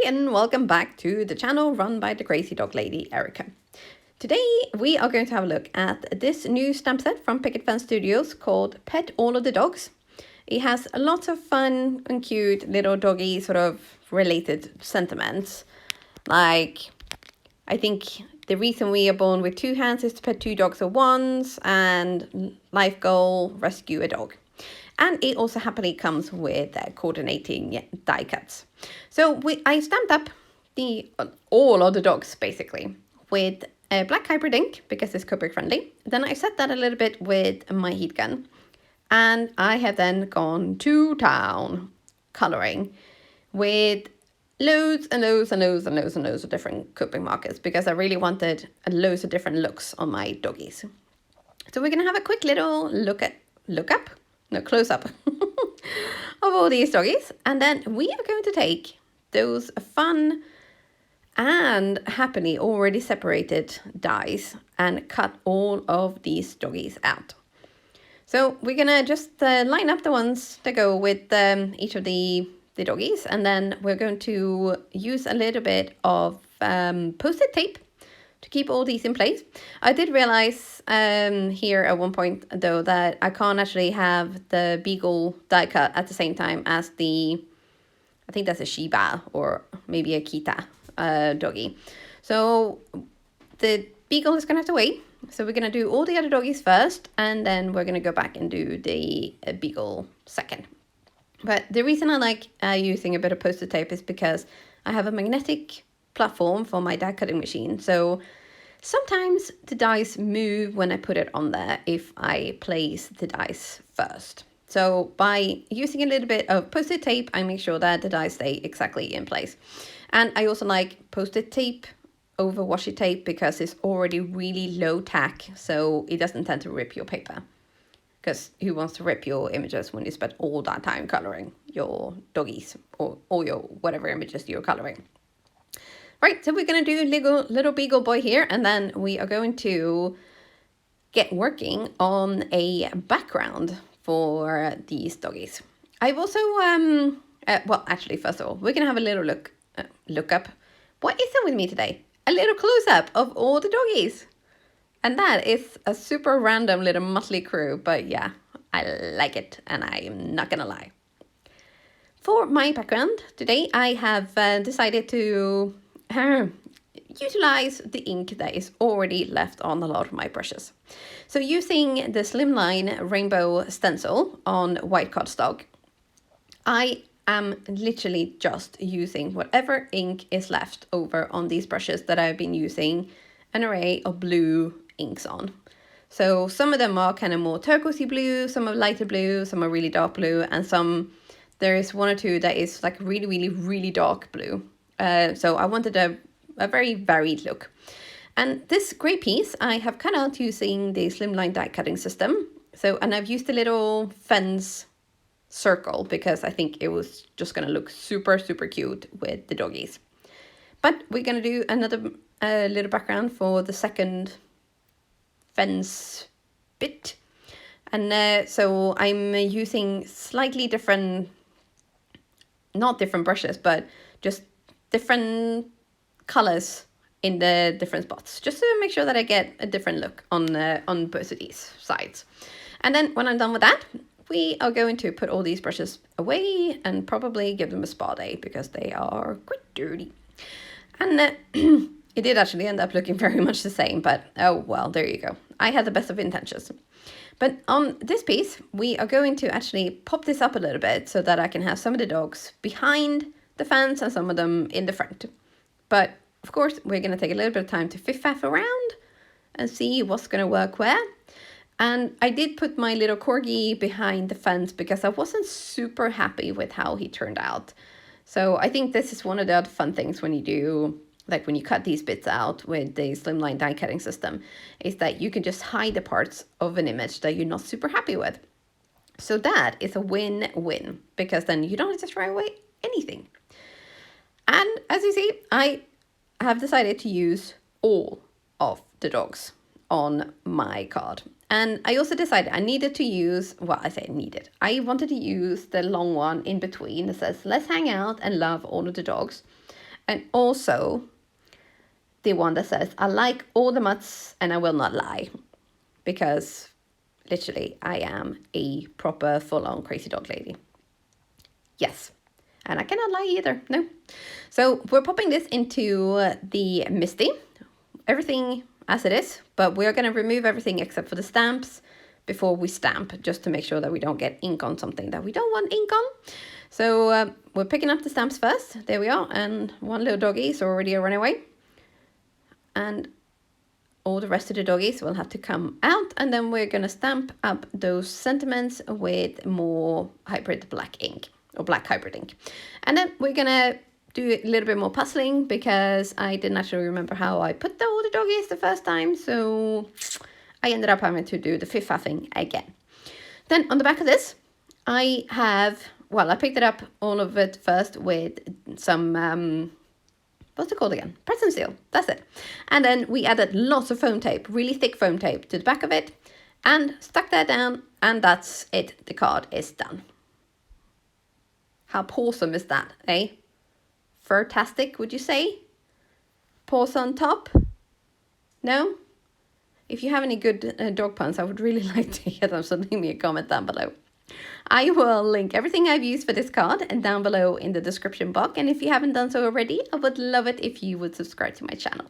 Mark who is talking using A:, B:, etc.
A: and welcome back to the channel run by the crazy dog lady, Erica. Today we are going to have a look at this new stamp set from Picket Fence Studios called Pet All of the Dogs. It has a lot of fun and cute little doggy sort of related sentiments. Like, I think the reason we are born with two hands is to pet two dogs at once, and life goal, rescue a dog. And it also happily comes with coordinating die cuts. So I stamped up all of the dogs basically with black hybrid ink because it's Copic friendly. Then I set that a little bit with my heat gun. And I have then gone to town coloring with loads and loads and loads and loads and loads of different Copic markers because I really wanted loads of different looks on my doggies. So we're gonna have a quick little close up of all these doggies, and then we are going to take those fun and happily already separated dies and cut all of these doggies out. So we're gonna just line up the ones that go with each of the doggies, and then we're going to use a little bit of post-it tape to keep all these in place. I did realize here at one point though that I can't actually have the Beagle die cut at the same time as I think that's a Shiba or maybe a Kita doggy. So the Beagle is gonna have to wait. So we're gonna do all the other doggies first, and then we're gonna go back and do the Beagle second. But the reason I like using a bit of post-it tape is because I have a magnetic platform for my die cutting machine. So sometimes the dice move when I put it on there if I place the dice first. So by using a little bit of post-it tape, I make sure that the dice stay exactly in place. And I also like post-it tape over washi tape because it's already really low tack, so it doesn't tend to rip your paper. Because who wants to rip your images when you spend all that time coloring your doggies or your whatever images you're coloring? Right, so we're going to do little Beagle boy here, and then we are going to get working on a background for these doggies. I've also, well, actually, first of all, we're going to have a little look up. What is it with me today? A little close-up of all the doggies. And that is a super random little motley crew, but yeah, I like it, and I'm not going to lie. For my background today, I have decided to utilize the ink that is already left on a lot of my brushes. So using the Slimline Rainbow Stencil on white cardstock, I am literally just using whatever ink is left over on these brushes that I've been using an array of blue inks on. So some of them are kind of more turquoisey blue, some are lighter blue, some are really dark blue, and there is one or two that is like really, really, really dark blue. So I wanted a very varied look. And this gray piece I have cut out using the Slimline die cutting system. And I've used a little fence circle because I think it was just going to look super, super cute with the doggies. But we're going to do another little background for the second fence bit. And so I'm using slightly different, not different brushes, but just different colors in the different spots, just to make sure that I get a different look on both of these sides. And then when I'm done with that, we are going to put all these brushes away and probably give them a spa day because they are quite dirty. And it did actually end up looking very much the same, but oh well, there you go. I had the best of intentions. But on this piece, we are going to actually pop this up a little bit so that I can have some of the dogs behind the fence and some of them in the front. But of course, we're going to take a little bit of time to fiff-faff around and see what's going to work where. And I did put my little corgi behind the fence because I wasn't super happy with how he turned out. So I think this is one of the other fun things when you do, like when you cut these bits out with the Slimline die cutting system, is that you can just hide the parts of an image that you're not super happy with. So that is a win-win because then you don't have to throw away anything. And as you see, I have decided to use all of the dogs on my card. And I also decided I needed to use, well, I say needed. I wanted to use the long one in between that says, let's hang out and love all of the dogs. And also the one that says, I like all the mutts and I will not lie. Because literally I am a proper full-on crazy dog lady. Yes. And I cannot lie either, no. So we're popping this into the Misty. Everything as it is, but we're going to remove everything except for the stamps before we stamp, just to make sure that we don't get ink on something that we don't want ink on. So we're picking up the stamps first. There we are. And one little doggy is already run away. And all the rest of the doggies will have to come out, and then we're going to stamp up those sentiments with more hybrid black ink, or black hybrid ink. And then we're going to do a little bit more puzzling, because I didn't actually remember how I put all the doggies the first time, so I ended up having to do the fiff-faffing again. Then on the back of this, I have, well, I picked it up all of it first with some what's it called again? Present seal. That's it. And then we added lots of foam tape, really thick foam tape to the back of it, and stuck that down, and that's it. The card is done. How awesome is that, eh? Fantastic, would you say? Paws on top? No? If you have any good dog puns, I would really like to hear them, so leave me a comment down below. I will link everything I've used for this card and down below in the description box. And if you haven't done so already, I would love it if you would subscribe to my channel.